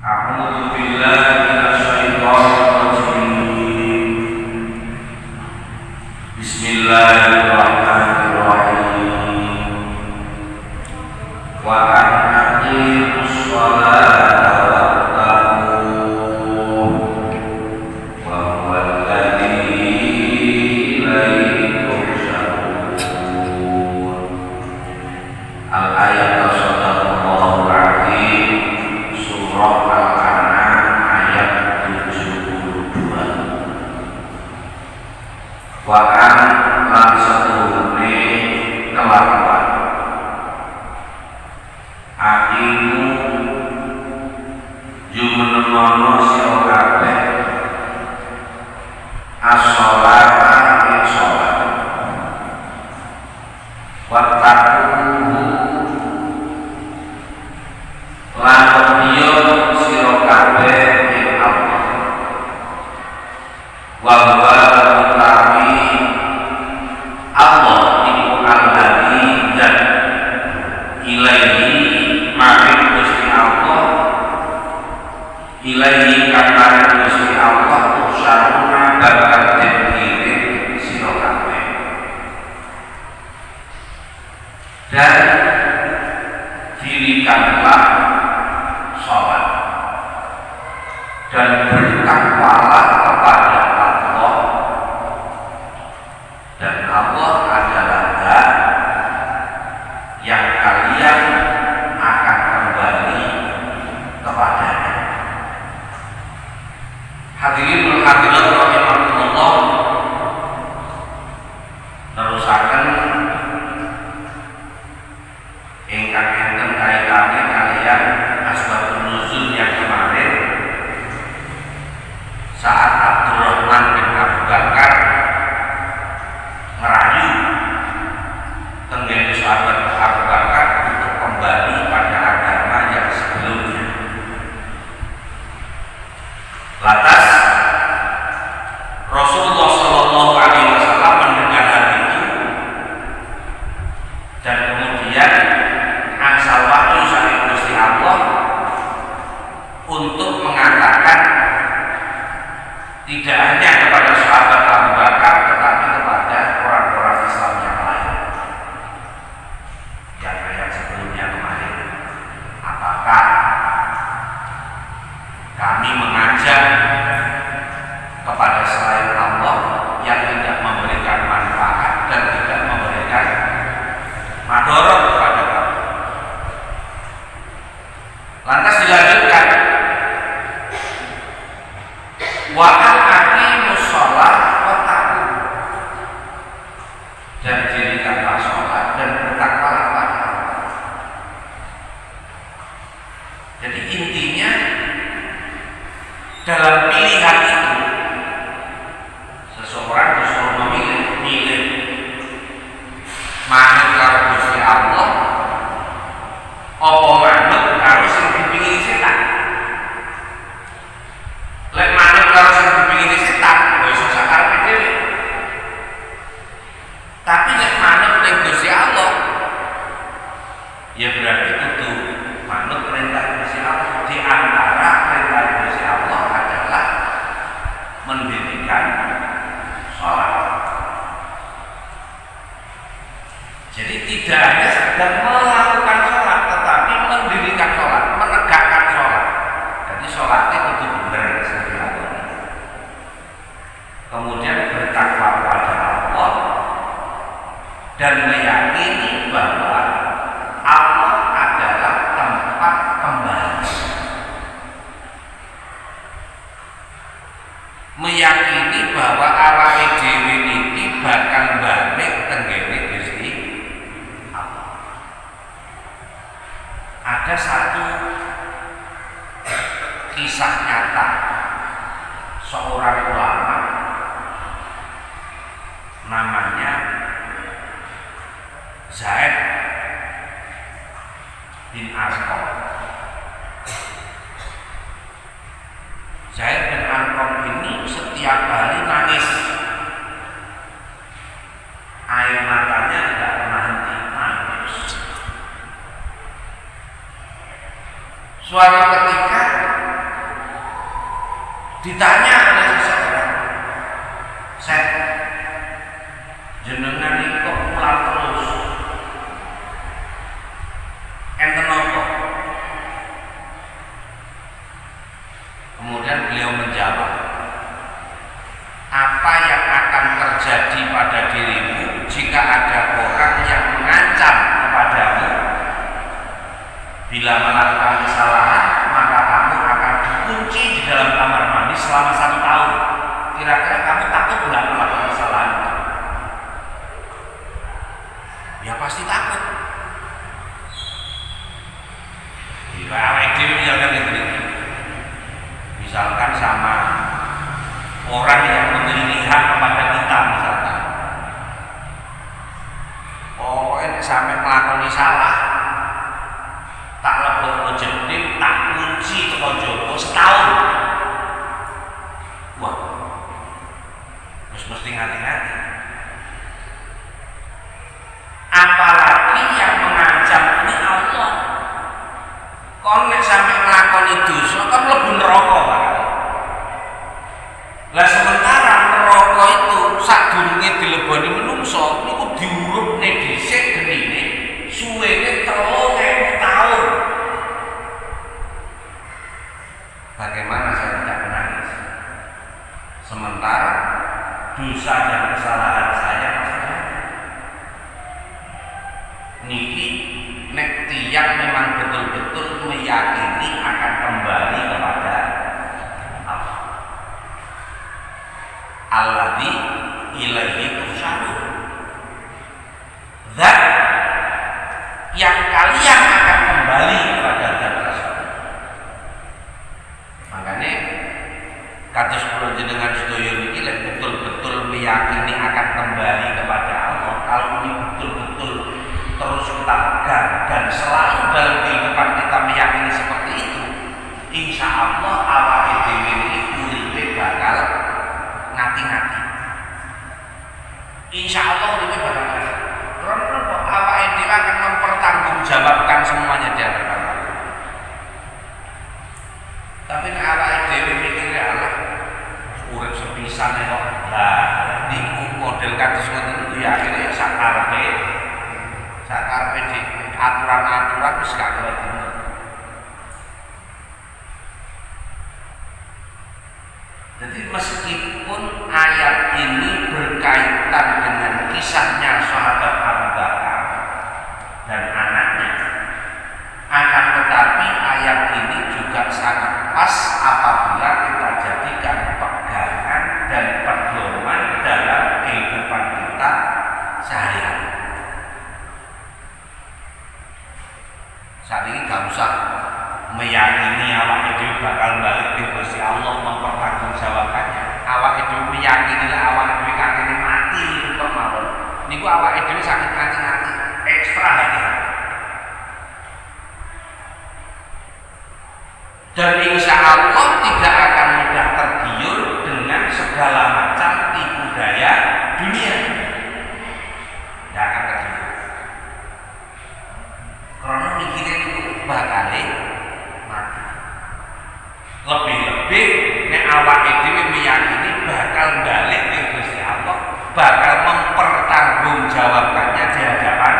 A'udzu billahi minasyaitonir rajim. Bismillahirrahmanirrahim. Wa aqimus sholata wattaquh wa huwal ladzi ilaihi tuhsyarun. Al-ayat Sadaqallahul Azim, surah Al-An'am ayat 72. Wa an lan setuhune kelakuan akimu jumenemono sira kabeh as-sholata ing sholat wattaquhu lan wedya sira kabeh ing Allah wa huwa utawi Allah iku alladzi zat ilaihi maring Gusti Allah ilaihi kakare Gusti Allah usaruna bakal dikirim sira kabeh dan dirikanlah sholat dan bertakwalah kepada Allah, dan Allah adalah zat yang kalian akan kembali kepadanya. Hadirin hadirat rahimakumullah, terusaken ingkang enten kaitane kalian asbabun nuzul yang kemarin saat Abdurrahman bin Abu Bakar merayu tenggene sahabat Abu Bakar untuk kembali pada agama yang sebelumnya. Lantas Rasulullah Shallallahu Alaihi Wasallam mendengar hal itu dan kemudian angsal wahyu saking Gusti Allah untuk mengatakan tidak hanya kepada sahabat Abu Bakar tetapi kepada orang-orang Islam yang lain. Yang ayat sebelumnya kemarin, apakah kami mengajak kepada selain Allah yang tidak memberikan manfaat dan tidak memberikan madarat kepada kami? Lantas dilanjutkan, wa aqimus sholat wattaqu, dan dirikanlah sholat dan bertakwalah kepada Allah. Jadi intinya dalam pilihan itu seseorang disuruh memilih manut karo Gusti Allah apa manut karo sing dipingini setan. Lek manut karo sing dipingini setan wis iso sakarepe dhewe. Tapi nek manut ning Gusti Allah ya berarti kudu manut perintah Gusti Allah. Di antara perintah Gusti Allah adalah mendirikan sholat. Jadi tidak hanya sekedar melakukan sholat, tetapi mendirikan sholat, menegakkan sholat. Jadi sholatnya itu benar seperti Allah. Kemudian bertakwa kepada Allah dan meyakini bahwa Allah adalah tempat kembali. Meyakini bahwa awake dhewe niki bakal balik tenggene Gusti Allah. Ada satu kisah nyata seorang ulama namanya Zaid bin Arqam. Zaid bin Arqam ini setiap hari nangis, air matanya tidak pernah henti nangis. Suatu ketika ditanya oleh seseorang, "Set, jenengan iki kok mulang terus? Enten apa?" Kemudian beliau menjawab, "Apa yang akan terjadi pada dirimu jika ada orang yang mengancam kepadamu bila melakukan kesalahan, maka kamu akan dikunci di dalam kamar mandi selama 1 tahun. Kira-kira kamu takut nggak melakukan kesalahan?" Ya pasti takut. Misalkan sama orang yang memiliki hak kepada kita, misalkan, pokoknya sampai melakukan salah, tak lebok jeding, tak kunci ke Jogo setahun. Wah, mesti hati-hati. Apalagi yang mengancam ini Allah. Kon nek sampai nglakoni dosa kan mlebu neraka, Pak. Lah sementara neraka itu sadurunge dileboni menungso niku diurupne dhisik genine suwene 3000 tahun. Bagaimana saya tidak menangis? Sementara dosa dan kesalahan saya niki nek tiyang memang betul-betul meyakini akan kembali kepada Allah. Alladzi ilaihi tusyarun. Zat yang kalian akan kembali kepada zat tersebut. Makanya kados kula jenengan sedaya niki lek betul-betul meyakini akan kembali kepada Allah, kalau ini betul-betul terus kita pegang dan selalu dalam kehidupan kita meyakini seperti itu, insya Allah awake dhewe iki uripe bakal ngati-ngati. Insya Allah uripe bakal ngati. Karena awake dhewe akan mempertanggungjawabkan semuanya di hadapan Allah. Tapi nek awake dhewe mikire Allah urip sepisan kok lah niku model kados ngoten ya akhirnya sakarepe di aturan-aturan wis gak kelihatan. Jadi meskipun ayat ini berkaitan dengan kisahnya sahabat Abu Bakar dan anaknya, akan tetapi ayat ini juga sangat pas apabila kita jadikan pegangan dan pedoman dalam kehidupan kita sehari-hari. Saat ini gak usah meyakini awak itu bakal balik ke Gusti Allah mempertanggungjawabkannya. Awak itu meyakini lah awak itu kakeknya mati untuk mawon. Niku awak itu sakit hati-hati, ekstra hati-hati. Dan insya Allah tidak akan mudah tergiur dengan segala macam tipu daya dunia. Tidak akan tergiur. Karena mikirin bakal mati. Lebih-lebih nek awake dhewe meyakini bakal balik ke Gusti Allah, bakal mempertanggungjawabkannya di hadapan.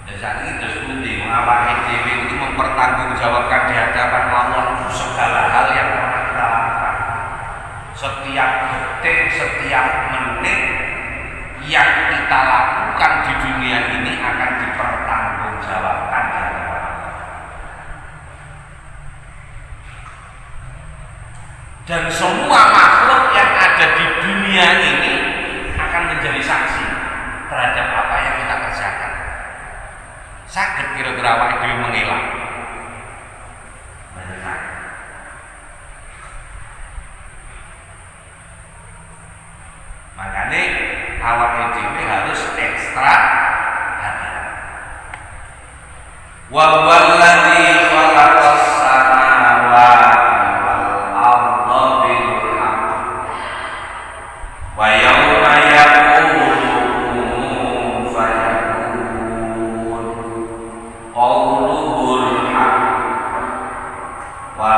Dan saat ini terus pundi awake dhewe itu mempertanggungjawabkan di hadapan Allah segala hal yang pernah kita lakukan. Setiap detik, setiap menit yang kita lakukan di dunia ini akan dipertanggungjawabkan di hadapan Allah. Dan semua makhluk yang ada di dunia ini akan menjadi saksi terhadap apa yang kita kerjakan. Sakit kira-kira awake dhewe mengelak. Makanya awake dhewe harus ekstra hati-hati. Wa wallazi khalaqas samawati wal arda bil haqq wa yawma yaqulu fayakun qawluhul haqq wa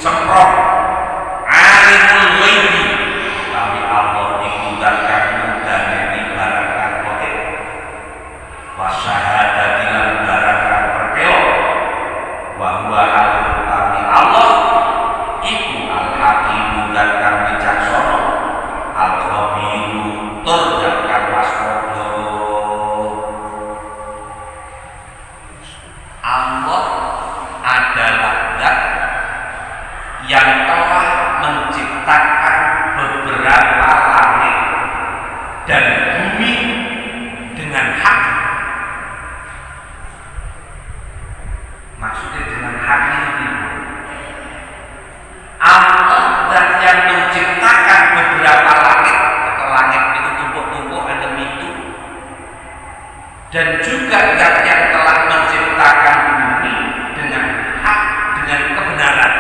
semprot alimul ghaibi kami Allah iku zat kang mudhaneni barang kang gaib wa syahadati lan barang kang pertelo wa huwa kami Allah iku al-hakim zat kang bijaksana al-khabiru tur zat kang waspada. Allah adalah zat yang telah menciptakan beberapa langit dan bumi dengan hak. Maksudnya dengan hak ini Allah zat yang menciptakan beberapa langit, atau langit itu tumpuk-tumpuk ada itu, dan juga zat yang telah menciptakan bumi dengan hak, dengan kebenaran.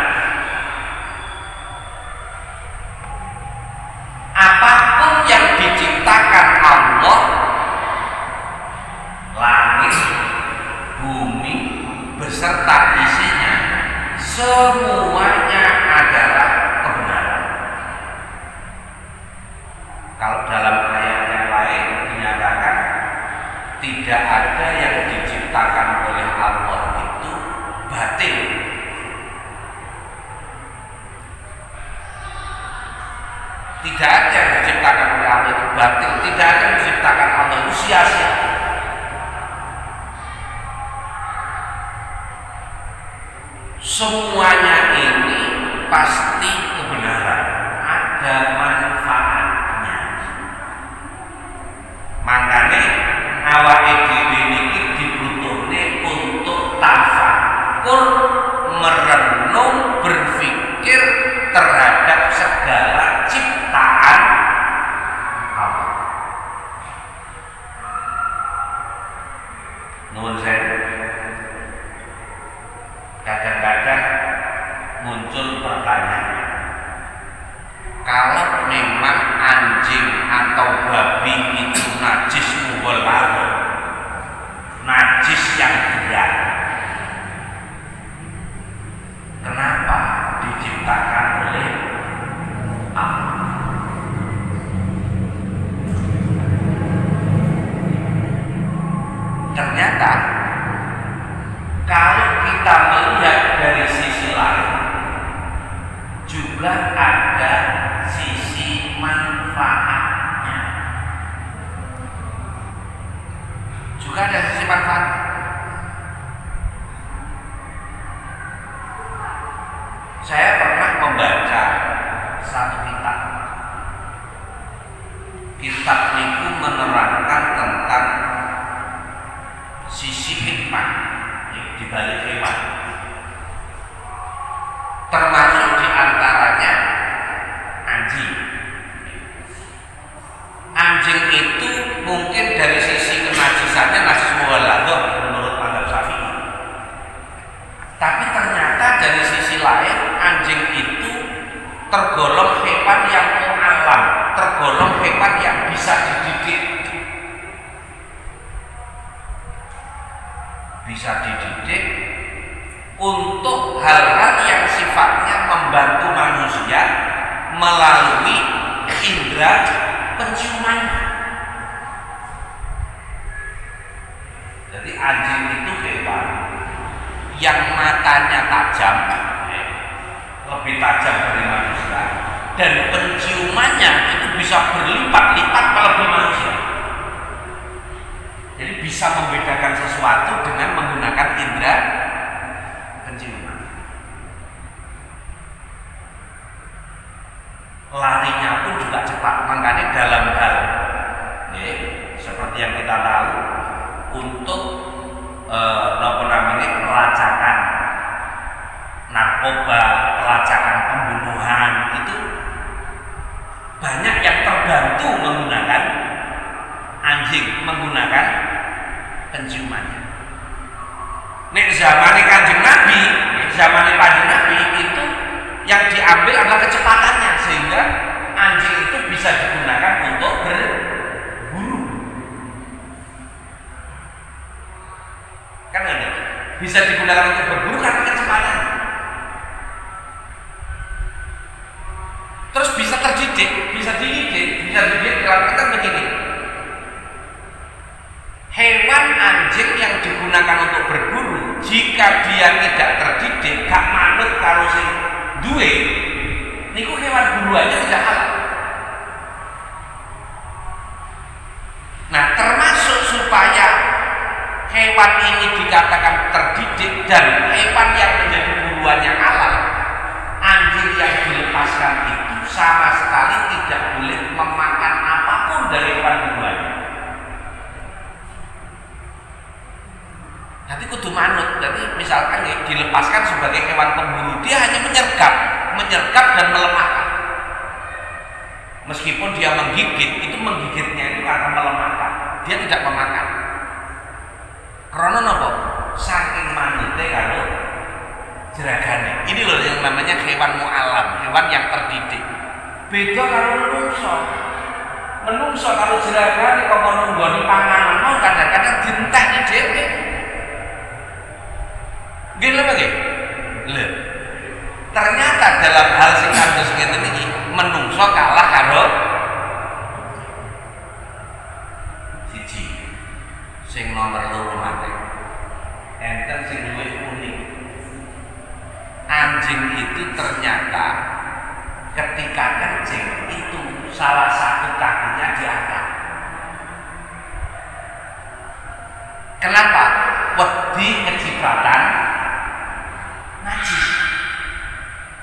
Apapun yang diciptakan Allah, langit, bumi beserta isinya, semuanya adalah kebenaran. Kalau dalam ayat yang lain dinyatakan tidak ada yang diciptakan oleh Allah itu batil. Tidak ada yang diciptakan oleh Allah itu batil. Tidak ada yang diciptakan Allah itu sia-sia. Semuanya ini pasti kebenaran, ada manfaatnya. Makanya awake dhewe niki dibutuhne untuk tafakur, merenung, berpikir terhadap segala ciptaan Allah. Nuwun sewu. Kadang-kadang muncul pertanyaan, kalau memang anjing atau babi itu najis mughalladh, najis yang berat, kenapa diciptakan oleh Allah? Ternyata kalau kita melihat dari sisi lain, juga ada sisi manfaatnya. Juga ada sisi manfaat. Saya pernah membaca satu kitab. Kitab itu menerangkan tentang sisi hikmah di balik hewan, termasuk diantaranya anjing. Anjing itu mungkin dari sisi kenajisannya najis mughalladh menurut mazhab Syafi'i, tapi ternyata dari sisi lain anjing itu tergolong hewan yang mu'allam, tergolong hewan yang bisa dididik. Bisa dididik untuk hal-hal yang sifatnya membantu manusia melalui indera penciumannya. Jadi anjing itu hewan yang matanya tajam, lebih tajam dari manusia, dan penciumannya itu bisa berlipat-lipat melebihi manusia. Jadi bisa membedakan sesuatu dengan menggunakan indera penciuman. Larinya pun juga cepat. Makanya dalam hal seperti yang kita tahu, untuk pelacakan narkoba, pelacakan pembunuhan, itu banyak yang terbantu menggunakan anjing, menggunakan penciumannya. Nek zamannya Kanjeng Nabi, zamannya Kanjeng Nabi itu yang diambil adalah kecepatannya, sehingga anjing itu bisa digunakan untuk berburu. Kan ada bisa digunakan untuk berburu karena kecepatan. duwe niku hewan buruannya tidak halal. Nah, termasuk supaya hewan ini dikatakan terdidik dan hewan yang menjadi buruannya halal, anjing yang dilepaskan itu sama sekali tidak boleh memakan apapun dari hewan buruannya. Nanti kudu manut. Jadi misalkan dilepaskan sebagai hewan pemburu, dia hanya menyergap dan melemahkan. Meskipun dia menggigit, itu menggigitnya itu karena melemahkan. Dia tidak memakan. Karena apa? Saking manute kalau jeragane. Ini loh yang namanya hewan mu'alam, hewan yang terdidik. Beda kalau menungso. Menungso kalau jeragane kok nunggoni panganan, kadang-kadang dientekne dhewe. Gila lagi, ternyata dalam hal sing kados ngeten iki menungso kalah karo siji. Sing nomor loro mate. Enten sing luwih unik. Anjing itu ternyata ketika kencing itu salah satu kakinya diangkat. Kenapa? Wedi kecipratan najis.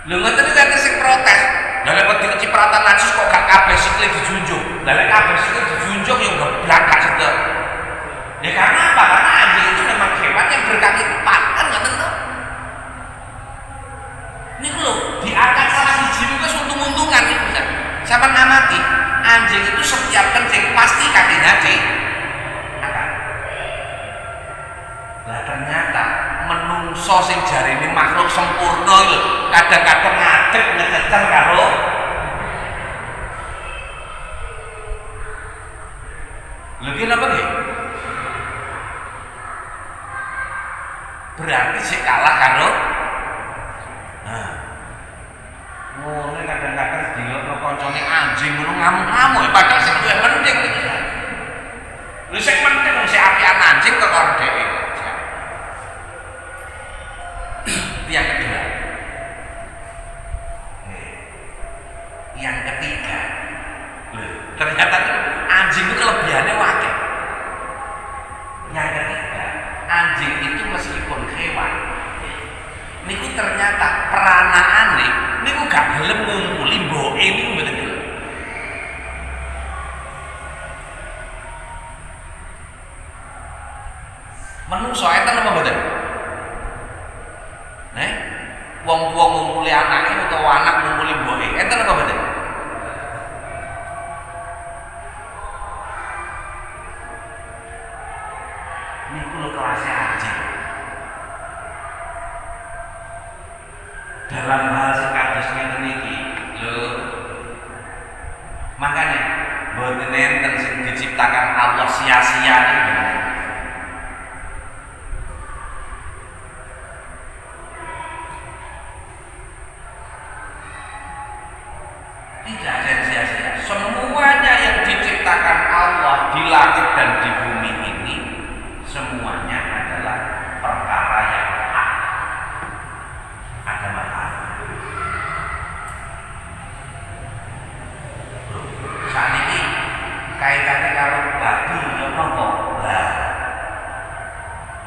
Lho ngoten iki sing protes. Lah lek wedi kecipratan najis kok gak kabeh sikile dijunjung. Lah lek kabeh sikile dijunjung yo geblak gak sedek. Ya karena apa? Karena anjing itu memang hewan yang berkaki empat, kan ngoten to. Niku lho, diangkat salah siji niku untung-untungan niku. Sampeyan ngamati, anjing itu setiap kencing pasti kakinya diangkat. Lah ternyata menungso sing jarine makhluk sempurna lho, kadang-kadang ngadeg ngececer karo lho ki napa nggih? Berarti sik kalah karo ngono kadang-kadang dilokno kancane anjing ngono ngamuk-ngamuk padahal sing luwih penting iki. Lho sing penting wong sing apian anjing kok karo dhewe. Yang kedua, yang ketiga, ternyata anjing itu kelebihannya wakil. Yang ketiga, anjing itu meskipun hewan, niku ternyata peranaane niku gak gelem ngumpuli mboke niku mboten gelem. Menungso enten apa mboten? Wong-wong ngumpuli anake utawa anak ngumpuli mboke, enten apa mboten? Niku lho kelasnya anjing. Dalam hal sekados ngeten iki, lho. Makanya mboten enten sing diciptakan Allah sia-sia niku. Tidak ada yang sia-sia. Semuanya yang diciptakan Allah di langit dan di bumi ini semuanya adalah perkara yang hak. Ada masalah. Saat ini kaitannya kalau babi ya nopo. Lah,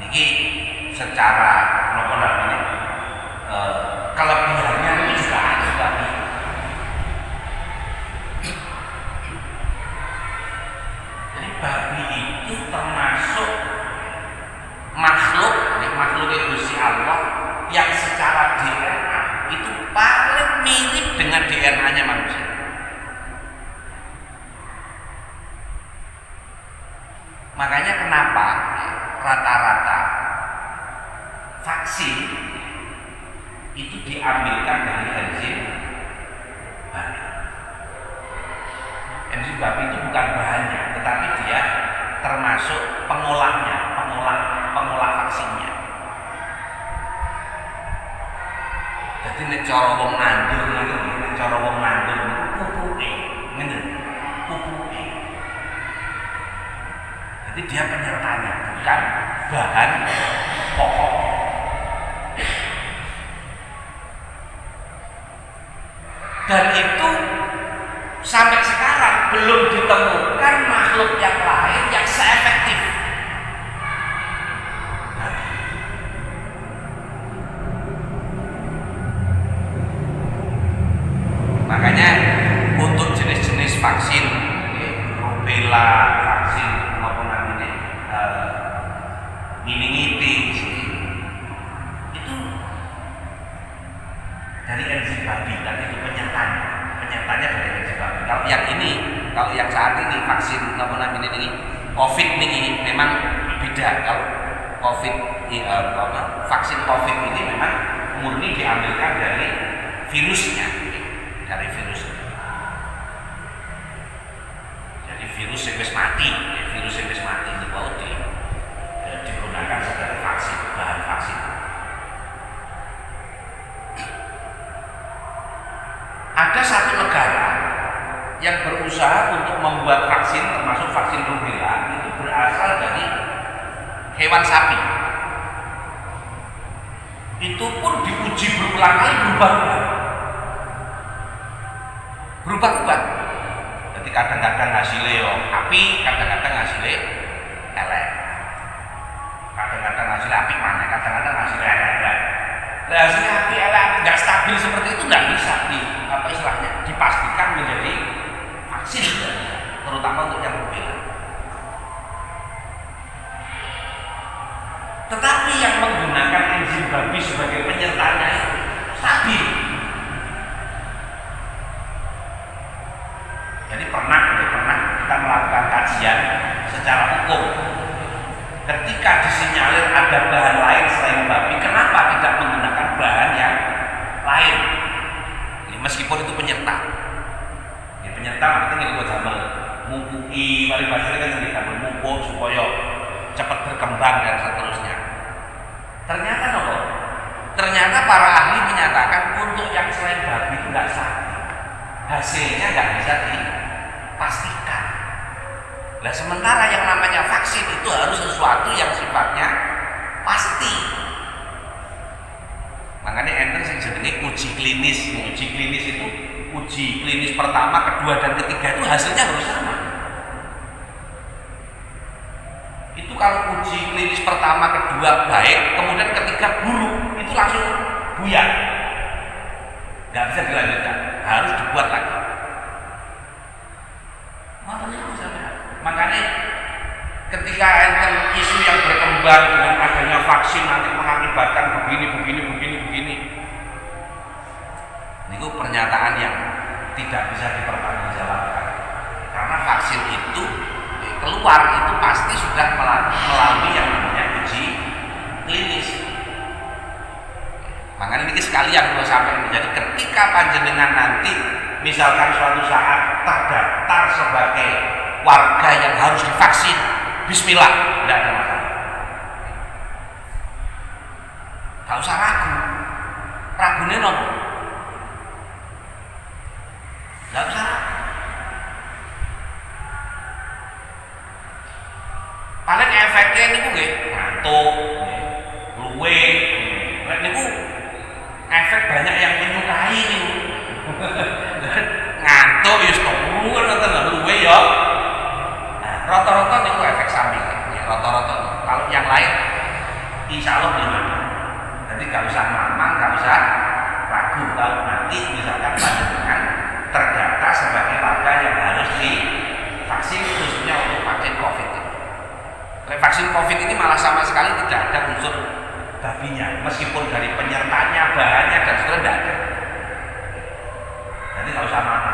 niki secara nopo namanya kelebihannya ini juga ada babi. Babi itu termasuk makhluk Gusti Allah yang secara DNA itu paling mirip dengan DNA-nya manusia. Makanya kenapa rata-rata vaksin itu diambilkan dari enzim babi. Enzim babi itu bukan bahannya, tetapi dia termasuk pengolahnya, pengolah vaksinnya. Jadi nek cara wong nandur niku, nek cara wong nandur niku pupuke, ngene, pupuke. Jadi dia penyertanya, bukan bahan pokok. Dan itu sampai sekarang belum ditemukan makhluk yang lain yang seefektif. Makanya untuk jenis-jenis vaksin, rubella, vaksin maupun namanya meningitis, itu dari enzim babi, dan itu penyertanya dari enzim babi. Kalau yang saat ini vaksin maupun namanya ini COVID ini memang beda. Kalau COVID, vaksin COVID ini memang murni diambilkan dari virusnya. Jadi virus yang wis mati itu mau digunakan sebagai bahan vaksin. Ada satu negara yang berusaha untuk membuat vaksin, termasuk vaksin rubella, itu berasal dari hewan sapi. Itu pun diuji berulang kali berubah-ubah. Jadi kadang-kadang hasilnya api, kadang-kadang hasilnya elek. Kadang-kadang hasilnya api mana, kadang-kadang hasilnya elek. Hasilnya api elek nggak stabil seperti itu nggak bisa dipastikan menjadi vaksin, terutama untuk yang rubella. Tetapi yang menggunakan enzim babi sebagai penyertanya itu stabil. Jadi pernah kita melakukan kajian secara hukum. Ketika disinyalir ada bahan lain selain babi, kenapa tidak menggunakan bahan yang lain? Ya, meskipun itu penyerta. Ya, penyerta artinya itu sama mupui, bahasa kan kita memupuk supaya cepat berkembang dan seterusnya. Ternyata Ternyata para ahli menyatakan untuk yang selain babi itu nggak sah. Hasilnya nggak bisa dipastikan. Nah, sementara yang namanya vaksin itu harus sesuatu yang sifatnya pasti. Makanya enten sing jenenge uji klinis. Uji klinis itu uji klinis pertama, kedua dan ketiga itu hasilnya harus sama. Itu kalau uji klinis pertama, kedua baik, kemudian ketiga buruk, itu langsung buyar. Nggak bisa dilanjutkan, harus dibuat lagi. Makanya ketika enten isu yang berkembang dengan adanya vaksin nanti mengakibatkan begini, itu pernyataan yang tidak bisa dipertanggungjawabkan. Karena vaksin itu keluar itu pasti sudah melalui yang namanya uji klinis. Makanya ini sekalian kalau sampai menjadi ketika panjenengan nanti misalkan suatu saat terdaftar sebagai warga yang harus divaksin, bismillah, tidak ada masalah. Gak usah ragu. Ragunya nopo? Gak usah ragu. Paling efeknya ini gue ngantuk, luwe, ini efek banyak yang menyukai nih. Ngantuk ya stop kan luwe ya. Rata-rata itu efek samping. Ya, rata-rata. Kalau yang lain, insya Allah belum ada. Jadi gak usah mamang, gak usah ragu kalau nanti misalkan panjenengan terdata sebagai warga yang harus divaksin khususnya untuk vaksin COVID. Vaksin COVID ini malah sama sekali tidak ada unsur babinya, meskipun dari penyertanya, bahannya dan seterusnya tidak ada. Jadi nggak usah mana.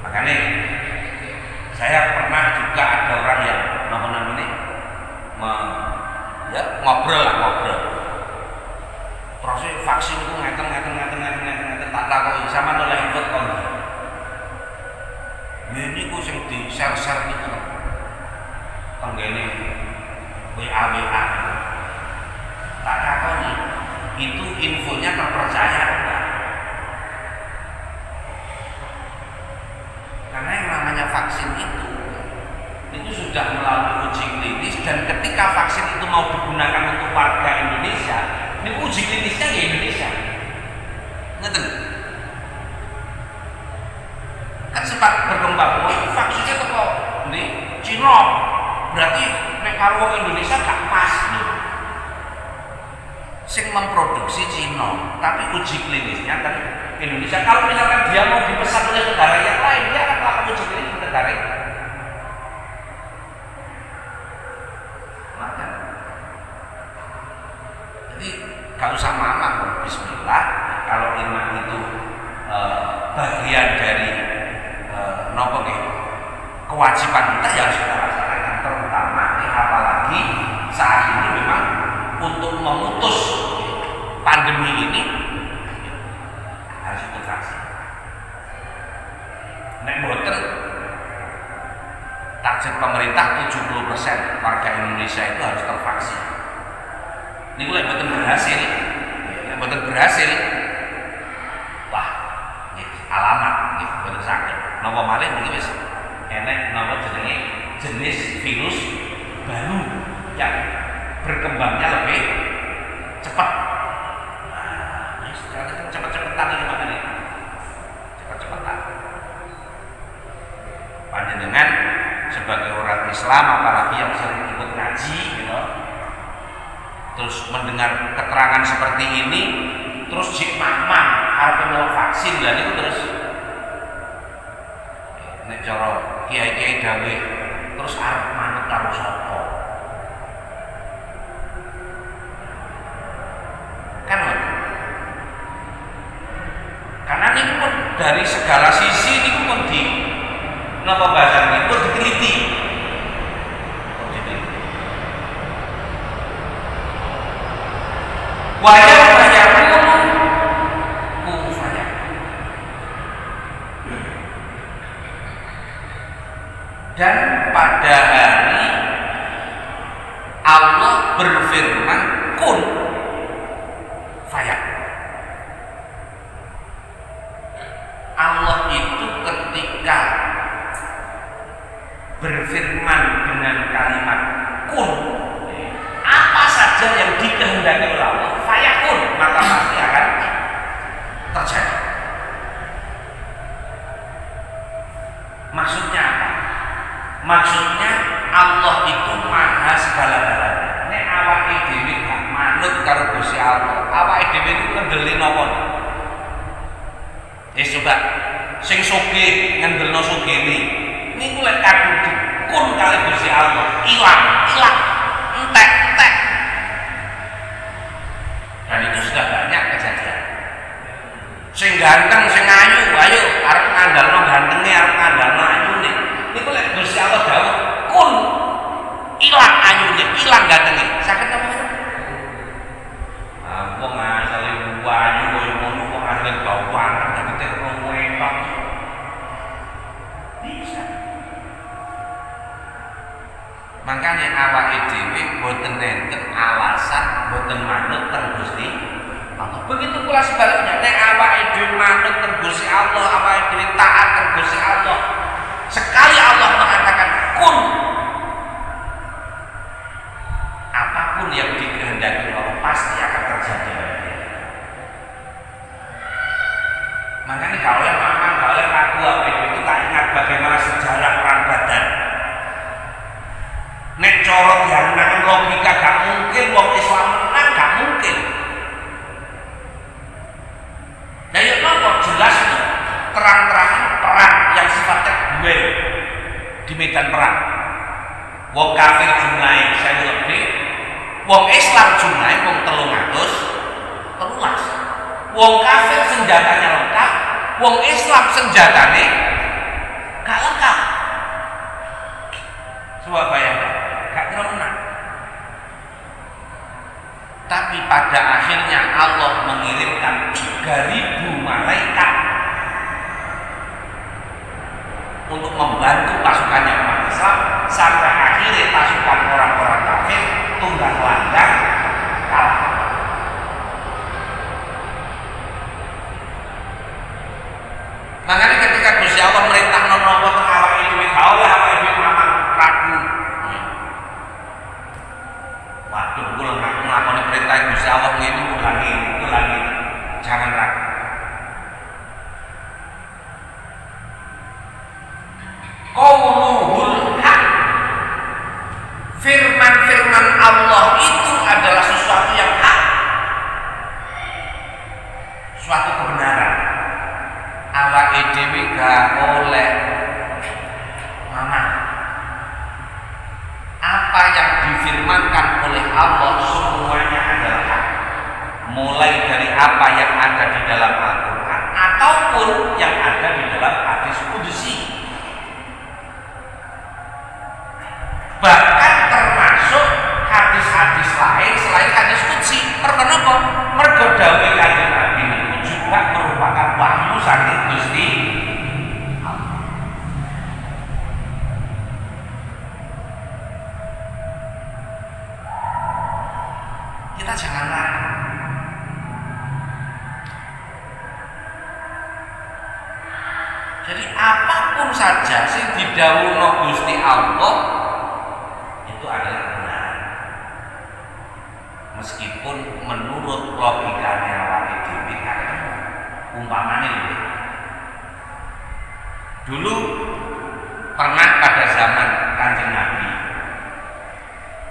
Makanya saya pernah juga ada orang yang ngobrol. Proses vaksin itu ngeten tak tahu sama nolak ikut kon. Ini ku sing di share itu. Tenggene WA. Tak tahu nih, itu infonya terpercaya enggak? Karena yang namanya vaksin itu sudah melalui uji klinis, dan ketika vaksin itu mau digunakan untuk Ngeten. Kan sempat berkembang, vaksinnya teko di Cina. Berarti nek karo wong Indonesia gak pas lho. Sing memproduksi Cina, tapi uji klinisnya kan Indonesia. Kalau misalkan dia mau dipesan oleh negara yang lain, dia akan melakukan uji klinis di negara itu. Maka, jadi gak usah mama, bismillah. Kalau iman itu bagian dari nopo kewajiban kita yang harus kita laksanakan, terutama apalagi saat ini memang untuk memutus pandemi ini harus ikut vaksin. Nek mboten target pemerintah 70% warga Indonesia itu harus tervaksin. Ini kalau mboten berhasil, mboten berhasil, wah, ini alamat, ini mboten sakit. Napa malih niki wis enek napa jenenge jenis virus baru yang berkembangnya lebih cepat. Nah, sekarang cepat-cepatan ini makanya cepat-cepatan. Panjenengan sebagai orang Islam, apalagi yang sering ikut ngaji, gitu, terus mendengar keterangan seperti ini, terus jik mamang harus mau vaksin dan itu terus nek cara kiai-kiai dawe terus arep manut karo sapa? Kan karena ini pun dari segala sisi ini pun di napa bahasa ini pun diteliti. Wajah dan pada hari Allah berfirman kun fayakun. Allah itu ketika berfirman dengan kalimat kun, apa saja yang dikehendaki oleh Allah fayakun, maka pasti akan terjadi. Maksudnya apa? Maksudnya Allah itu maha segala-galanya. Nek awake dhewe gak manut karo Gusti Allah, awake dhewe itu ngendeli napa? Coba sing sugih ngendelno sugihne. Niku lek kadung dikun kali Gusti Allah, ilang, entek. Dan itu sudah banyak kejadian. Sing ganteng, sing ayu, ayo arep ngandalno gantenge, arep ngandalno ayune. Niku lek Gusti Allah dawuh kun ilang ayune, ilang gantenge. Saged napa? Wong asale ayu koyo ngono kok arep bau wanten dadi tekno wetok. Bisa. Makanya awake dhewe boten enten alasan boten manut teng Gusti Allah. Begitu pula sebaliknya, nek awake dhewe manut teng Gusti Allah, awake dhewe taat teng Gusti Allah, sekali Allah mengatakan kun, apapun yang dikehendaki Allah pasti akan terjadi. Makanya kalau yang makan, kalau yang aku itu tak ingat bagaimana sejarah perang Badar. Nek coro dianang logika gak mungkin wong Islam menang, gak mungkin. Nah ya nopo jelas itu terang-terangan perang yang sifatnya duel di medan perang. Wong kafir jumlahe 1000 lebih, wong Islam jumlahe wong 313. Wong kafir senjatanya lengkap, wong Islam senjatanya gak lengkap. Coba bayangkan, gak kira menang. Tapi pada akhirnya Allah mengirimkan 3000 malaikat untuk membantu pasukannya umat Islam sampai akhirnya pasukan orang-orang kafir tunggang langgang kalah. Makanya ketika Gusti Allah merintah nopo teng awake dhewe gak oleh awake dhewe mamang ragu. Waduh, kula nglakoni perintah Gusti Allah ngene ulangi. Jangan ragu. firman Allah itu adalah sesuatu yang hak, suatu kebenaran. Awake dhewe gak oleh mana apa yang difirmankan oleh Allah semuanya adalah hak, mulai dari apa yang ada di dalam Al-Quran ataupun yang ada di dalam hadis qudsi, bahkan termasuk hadis-hadis lain selain hadis qudsi. Kenapa? Mergo dawuh Kanjeng Nabi niku juga merupakan wahyu saking Gusti Allah. Kita jangan ragu. Jadi apapun saja sing didhawuhna Gusti Allah itu adalah benar, meskipun menurut logikanya awake dhewe kan umpamane lho. Dulu pernah pada zaman Kanjeng Nabi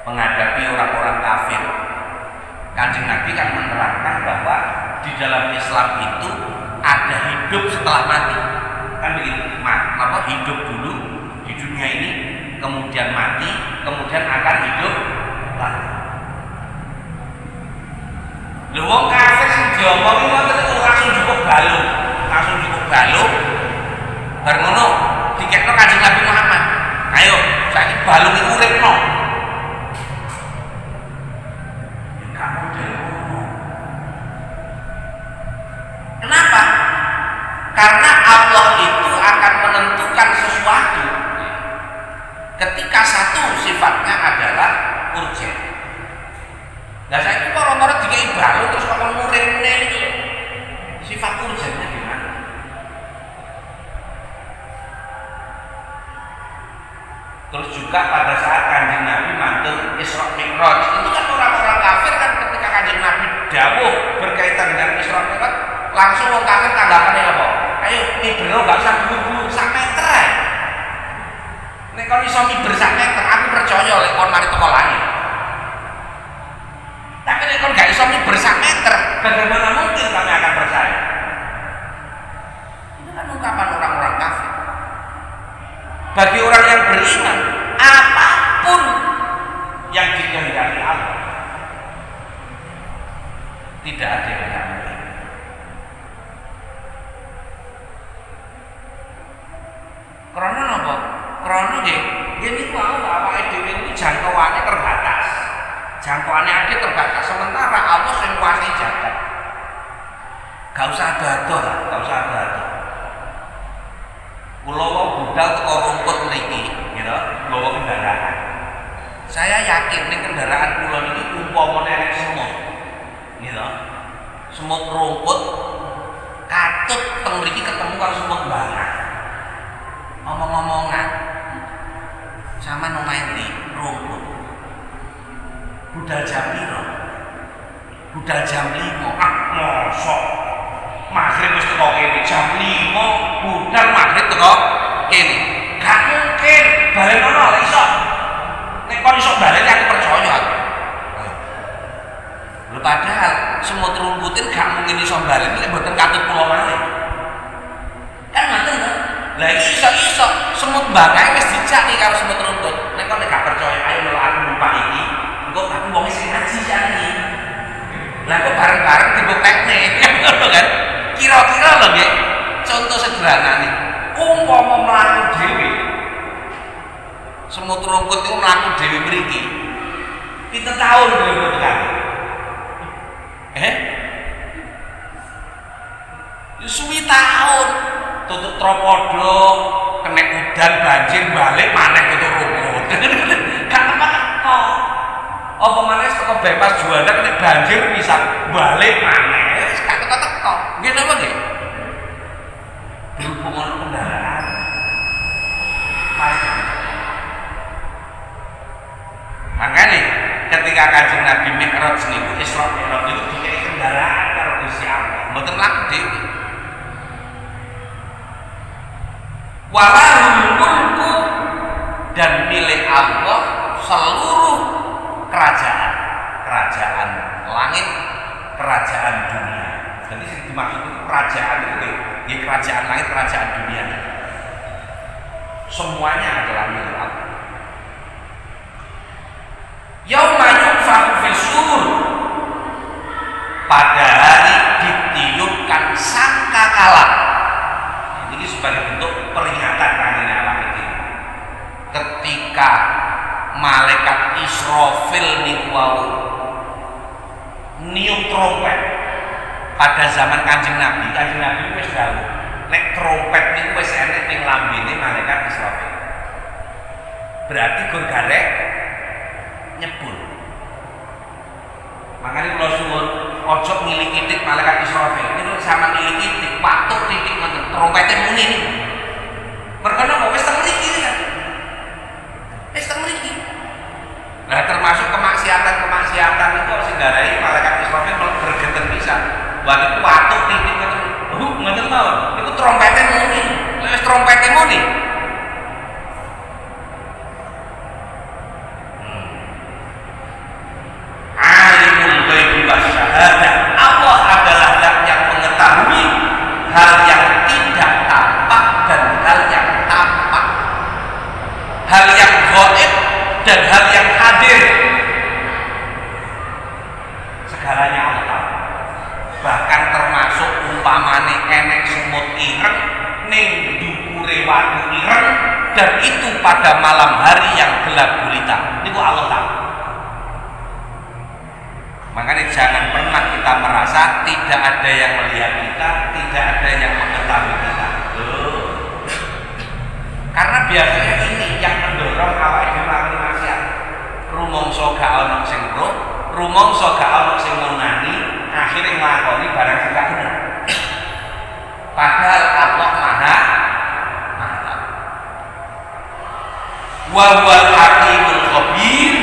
menghadapi orang-orang kafir, Kanjeng Nabi kan menerangkan bahwa di dalam Islam itu ada hidup setelah mati. Kan begitu, apa hidup dulu di dunia ini, kemudian mati, kemudian akan hidup lagi. Lho wong kafir sing diomongi langsung cukup balung, bareng ngono dikekno Kanjeng Nabi Muhammad, ayo saiki balung iku uripno. Kenapa? Karena Allah itu akan menentukan sesuatu ketika satu sifatnya adalah urgen. Nah saya itu orang-orang dikai balung terus kalau muridnya itu sifat urgennya gimana? Terus juga pada saat Kanjeng Nabi mantul Isra Mi'raj, itu kan orang-orang kafir kan ketika Kanjeng Nabi dawuh berkaitan dengan Isra Mi'raj, langsung orang kafir tanggapannya apa? Ayo miber gak usah buru-buru sak meter ae. Nek kon iso miber sak meter, aku percaya lek kon mari teko langit. Tapi nek kon gak iso miber sak meter, bagaimana mungkin kami akan percaya? Itu kan ungkapan orang-orang kafir. Bagi orang yang beriman, apapun yang dikehendaki Allah tidak ada yang tidak mungkin. Karena apa? Karena ini mau awake dhewe iki jangkauannya terbatas. Jangkauannya ada terbatas, sementara Allah sing kuasai jagat. Gak usah ado-ado lah, gak usah ado-ado. Kula wong budal teko rumput mriki, gitu, nggawa kendaraan. Saya yakin ning kendaraan kula niki umpama nek semut, gitu. Semut rumput katut teng mriki ketemu karo semut banget. Omong-omongan sama nomain di rumput budal jam 5 budal jam 5 mosok maghrib wis teko kene jam 5 budal maghrib teko kene gak mungkin balen ono lek iso nek kon iso balen aku percaya aku lho padahal semut rumputin gak mungkin iso balen lek mboten katut kula malih kan ngoten to. Lah iki iso semut bangkai wis dijak nih karo semut rumput. Nek kok gak percaya ayo melu aku numpak iki. Engko tapi wong sing ngaji jane. Lah kok bareng-bareng dibuktekne. Ngono kan? Kira-kira lho nggih. Contoh sederhanane. Umpama mlaku dhewe. Semut rumput itu mlaku dhewe mriki. Pinten taun dhewe tekan? Suwi taun. Tutup tropodo, kena udan banjir balik maneh tutup rumput. Gak apa-apa. Apa maneh teko bebas jualan kena banjir bisa balik maneh. Wis gak teko-teko. Nggih napa nggih? Berhubungan kendaraan. Makanya ketika Kanjeng Nabi Mi'raj niku Isra Mi'raj niku dikai kendaraan karo Gusti Allah. Mboten laku dhewe. Walahul mulku, dan milik Allah seluruh kerajaan semuanya adalah milik Allah. Yauma yunfakhu fis-sur, pada hari ditiupkan sangkakala. Ini sebagai bentuk peringatan kanjeng Nabi ketika malaikat Israfil niku niup trompet pada zaman kanjeng Nabi wis dawuh nek trompet niku wis enek ning lambene malaikat Israfil. Berarti gur garek nyebul. Makanya kula suwun ojo ngiliki titik malaikat Israfil. Niku sama ngiliki titik patuk titik ngoten trompete muni niku. Mergo napa wis teng mriki kan. Wis teng mriki. Nah termasuk kemaksiatan itu harus didarai malaikat Israfil bergeten pisan. Wah niku patuk titik ngoten. Ngoten mawon. Niku trompete muni. Lha wis trompete muni. Alimul ghaibi wasyahadah. Allah adalah zat yang mengetahui hal yang tidak tampak dan hal yang tampak. Hal yang gaib dan hal yang hadir. Segalanya Allah tahu. Bahkan termasuk umpamane enek semut ireng ning dukure watu ireng dan itu pada malam hari yang gelap gulita. Niku Allah tahu. Makanya jangan pernah kita merasa tidak ada yang melihat kita, tidak ada yang mengetahui kita. Karena biasanya ini yang mendorong awake dhewe mlakukan maksiat. Rumangsa gak ana sing roh, rumangsa gak ana sing ngonani, akhire nglakoni barang sing gak bener. Padahal Allah Maha tahu. Wa huwal hakimul khabir,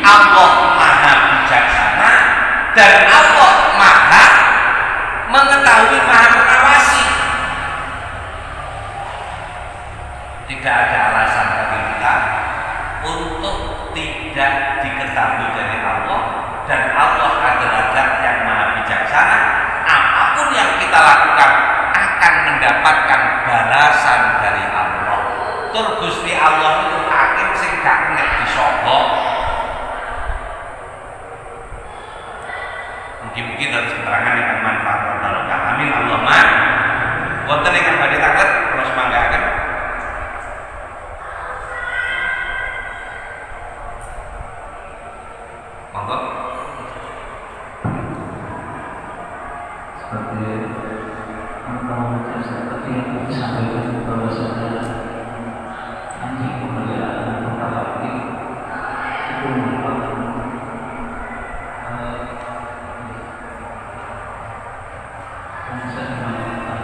Allah Maha bijaksana dan Allah Maha mengetahui, Maha mengawasi. Tidak ada alasan bagi kita untuk tidak diketahui dari Allah, dan Allah adalah zat yang Maha bijaksana. Apapun yang kita lakukan akan mendapatkan balasan dari Allah. Tur Gusti Allah itu hakim sing gak kena disogok. Mungkin dari keterangan yang manfaat barokah. Amin Allahumma. Wonten ingkang badhe taklet kula semanggaken. Monggo. Seperti seperti yang disampaikan bahwasanya anjing pemeliharaan pertama itu merupakan bangsa dimanfaatkan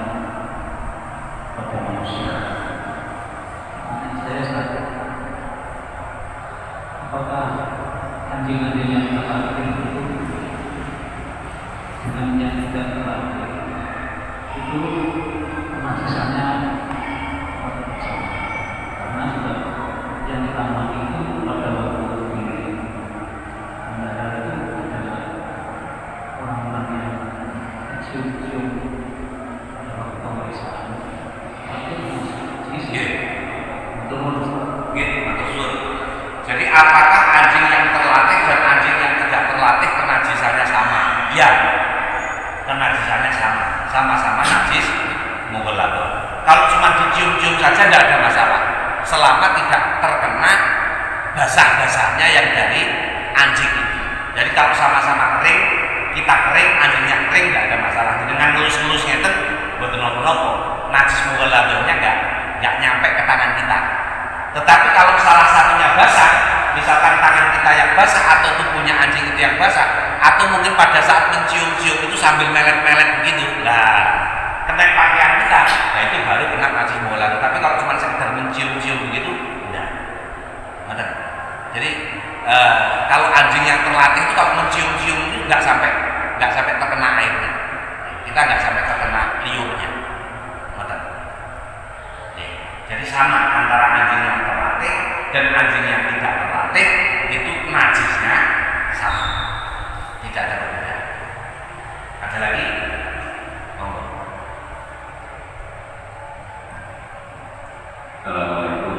pada manusia. Saya sadar apakah anjing-anjing yang terlatih itu dengan yang tidak terlatih itu kematisannya sama, karena sudah yang ditamati itu pada waktu ini antara itu adalah orang-orang yang cium-cium pada waktu pemeriksaan itu sisi betul. Jadi apakah anjing yang terlatih dan anjing yang tidak terlatih kenajisannya sama? Ya, kenajisannya sama-sama najis mughalladhah. Kalau cuma dicium-cium saja tidak ada masalah, selama tidak terkena basah-basahnya yang dari anjing itu. Jadi kalau sama-sama kering, kita kering, anjingnya kering, tidak ada masalah. Dengan ngelus-ngelusnya itu betul nopo-nopo, najis mughalladhahnya nggak nyampe ke tangan kita. Tetapi kalau salah satunya basah, misalkan tangan kita yang basah atau tubuhnya anjing itu yang basah, atau mungkin pada saat mencium-cium itu sambil melet-melet begitu, nah kena pakaian kita, nah itu baru kena najis mughalladhah. Tapi kalau cuma sekedar mencium-cium begitu, enggak. Jadi kalau anjing yang terlatih itu kalau mencium-cium itu nggak sampai terkena airnya, kita nggak sampai terkena liurnya. Jadi sama antara anjing yang terlatih dan anjing yang tidak terlatih itu najisnya sama, tidak ada perbedaan. Ada lagi? Assalamualaikum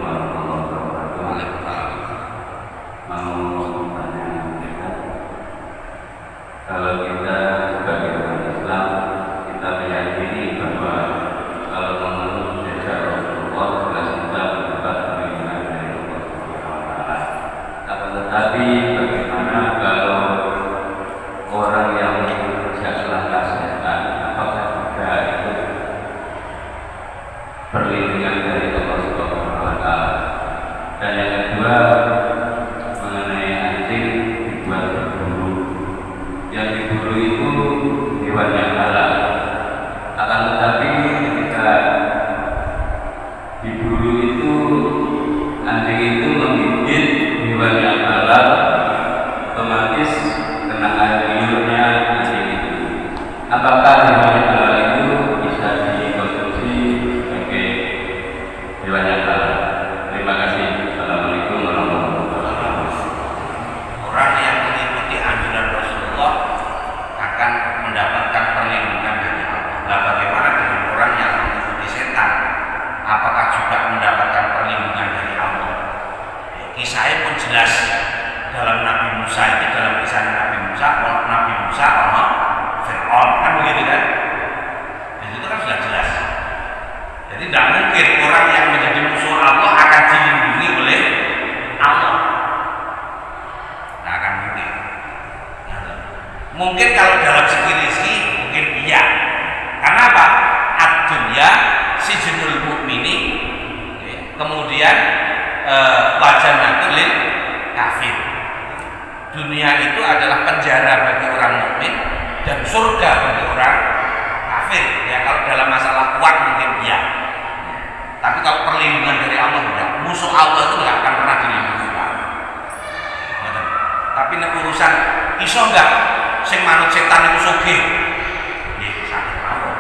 Musa itu dalam kisahnya Nabi Musa, Allah Fir'aun, kan begitu kan? Itu kan sudah jelas. Jadi tidak mungkin orang yang menjadi musuh Allah akan dilindungi oleh Allah. Tidak akan mungkin. Mungkin kalau dalam segi rezeki mungkin iya. Karena apa? Ad-dunya sijnul mu'mini, kemudian wajanatul lil kafir. Dunia itu adalah penjara bagi orang mukmin dan surga bagi orang kafir. Ya, kalau dalam masalah uang mungkin iya. Tapi kalau perlindungan dari Allah tidak. Musuh Allah itu tidak akan pernah dilindungi. Tapi nek urusan iso enggak sing manut setan itu sugih. Nggih, saged mawon.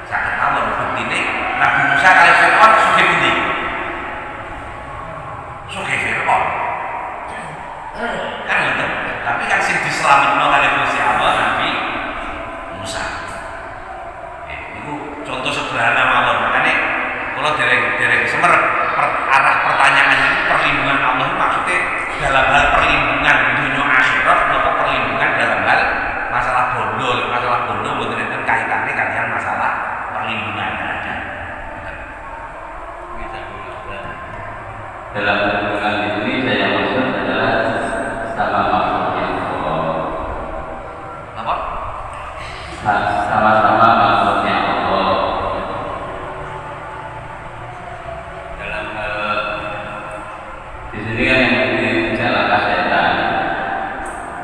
Saged mawon buktine Nabi Musa kali Fir'aun sugih pundi? Sugih Fir'aun. Kan ngoten. Tapi kan sing diselametno kali Gusti Allah Nabi Musa. Niku contoh sederhana mawon. Makane kula dereng semer arah pertanyaan ini perlindungan Allah maksudnya dalam hal perlindungan dunia akhirat atau perlindungan dalam hal masalah bondo mboten enten kaitane kalian masalah perlindungan aja. Dalam hubungan ini saya maksud adalah sama makhluknya Allah. Apa? Sama-sama makhluknya Allah. Dalam hal di sini kan yang dijalankan setan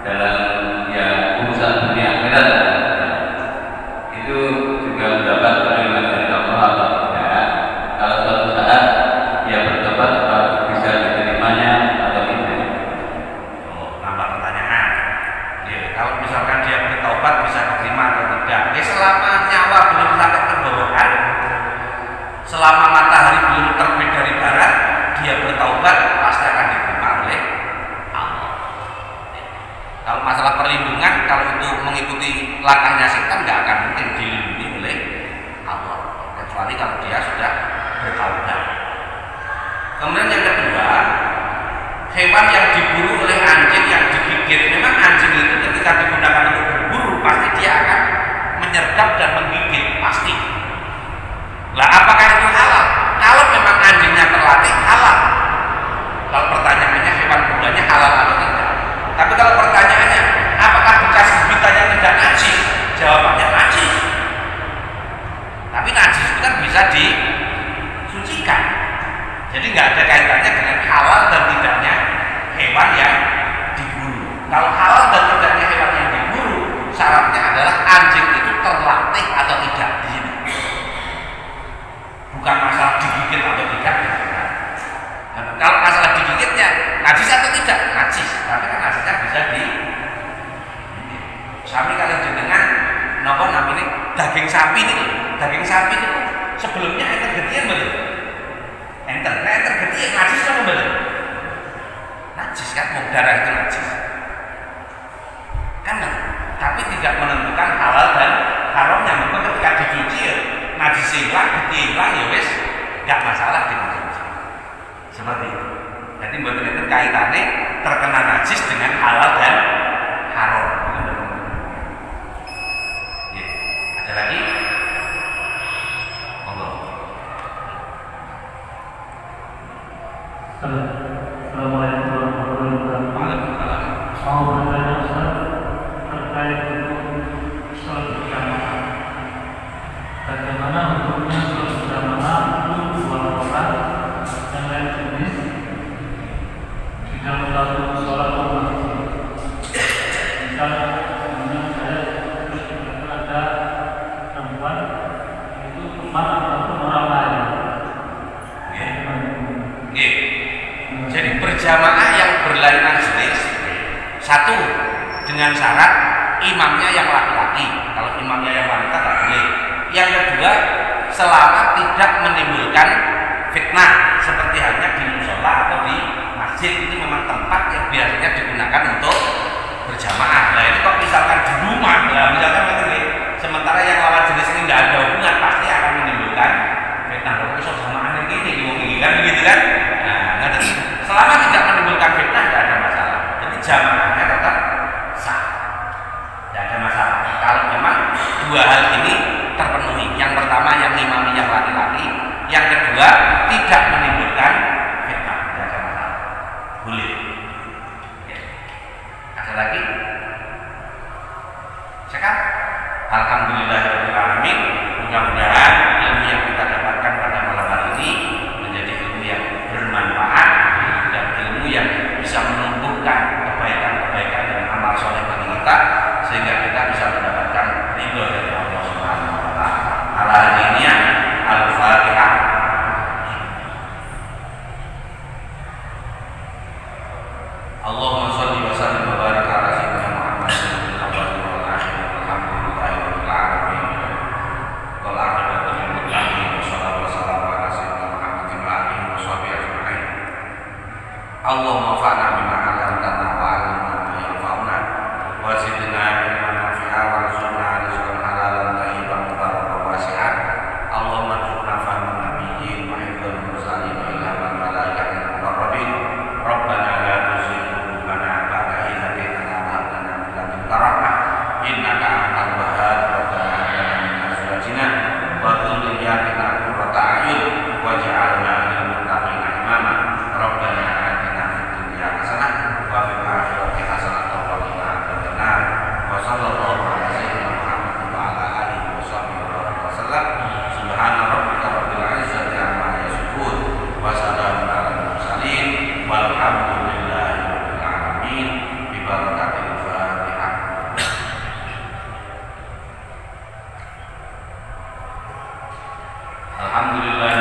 dalam ya urusan dunia akhirat itu juga mendapat perlindungan dari Allah atau tidak. Kalau suatu saat dia bertobat bisa diterimanya atau tidak. Nambah pertanyaan. Ya, kalau misalkan dia bertobat bisa diterima atau tidak. Ya, selama nyawa belum sampai kerbobokan, selama matahari belum terbit dari barat, dia bertobat pasti akan diterima oleh Allah. Kalau masalah perlindungan, kalau itu mengikuti langkahnya setan, nggak akan mungkin dilindungi oleh Allah, kecuali kalau dia sudah bertaubat. Kemudian yang kedua, hewan yang diburu oleh anjing yang digigit. Memang anjing itu ketika digunakan untuk berburu pasti dia akan menyergap dan menggigit, pasti. Lah apakah itu halal? Kalau memang anjingnya terlatih, halal. Kalau pertanyaannya hewan buruannya halal atau tidak. Tapi kalau pertanyaannya apakah bekas gigitannya tidak najis? Jawabannya najis. Tapi najis itu kan bisa disucikan. Jadi nggak ada kaitannya dengan halal dan tidaknya hewan yang diburu. Kalau halal dan tidaknya hewan yang diburu, syaratnya adalah anjing itu terlatih atau tidak di sini. Bukan masalah digigit atau tidak. Kalau masalah digigitnya najis atau tidak, najis. Tapi kan najisnya bisa di sami kalian jenengan napa namanya daging sapi ini. Daging sapi itu sebelumnya enten getian betul. Enten getian najis apa betul? Najis kan, mau darah itu najis. Kan tapi tidak menentukan halal dan haramnya. Maka ketika dicuci najis hilang, getian hilang ya wis enggak masalah dikonsumsi. Seperti itu. Jadi mboten itu kaitannya terkena najis dengan halal dan haram. Ya. Ada lagi? Monggo. Assalamualaikum warahmatullahi wabarakatuh. Waalaikumsalam. Mau bertanya Ustaz terkait hukum sholat berjamaah. Bagaimana hukumnya sholat berjamaah itu 2 rakaat yang lain jenis di dalam satu sholat masjid. Misalnya saya terus ada perempuan itu teman ataupun orang lain. Nggih. Jadi berjamaah yang berlainan jenis, satu dengan syarat imamnya yang laki-laki. Kalau imamnya yang wanita tak boleh. Yang kedua, selama tidak menimbulkan fitnah seperti halnya di musola atau di masjid, itu memang tempat yang biasanya digunakan untuk berjamaah. Nah itu kok misalkan di rumah, nah misalkan sementara yang lawan jenis ini tidak ada hubungan, pasti akan menimbulkan fitnah. Kalau bisa jamaah ini kan begitu kan? Nah, selama tidak menimbulkan fitnah tidak ada masalah. Jadi jamaah jamaahnya tetap sah, tidak ada masalah. Kalau memang dua hal ini terpenuhi, yang pertama yang imami yang laki-laki, yang kedua tidak menimbulkan fitnah, tidak ada masalah, boleh. Ya. Ada lagi? Sekarang alhamdulillahirabbil alamin, mudah-mudahan ilmu yang kita dapatkan pada malam hari ini menjadi ilmu yang bermanfaat dan ilmu yang bisa menumbuhkan kebaikan-kebaikan dan amal soleh bagi kita, sehingga kita bisa mendapatkan ridho dari Allah Subhanahu wa taala. Ala hadiniya al-Fatihah. Allahumma shalli wa sallim wa barik ala sayyidina Muhammad fil awwal wal akhir. Alhamdulillahirabbil alamin. Wal aqibatu lil muttaqin. Wassalatu wassalamu ala sayyidina Muhammadin wa alihi washabihi ajma'in. Allahumma fa'na bima 'allamtana wa 'allimna ma yanfa'una wa zidna ilman nafi'a warzuqna rizqan halalan thayyiban mubarakan wasi'an. Allahumma arzuqna fahman nabiyyin wa hifdzal mursalin wa ilhaman malaikatil muqarrabin. Rabbana la tuzigh qulubana ba'da idh hadaytana wa hab lana min ladunka rahmah innaka antal wahhab. Rabbana hab lana min azwajina wa dhurriyyatina qurrata a'yun waj'alna lil muttaqina imama. Rabbana atina fid dunya hasanah wa fil akhirati hasanah wa qina adzabannar. Wa sallallahu ala sayyidina Muhammad wa ala alihi wa sahbihi wa sallam. Subhana rabbika rabbil izzati amma yasifun wa salamun alal mursalin walhamdulillahi rabbil alamin. Bi barakatil Fatihah. Alhamdulillah.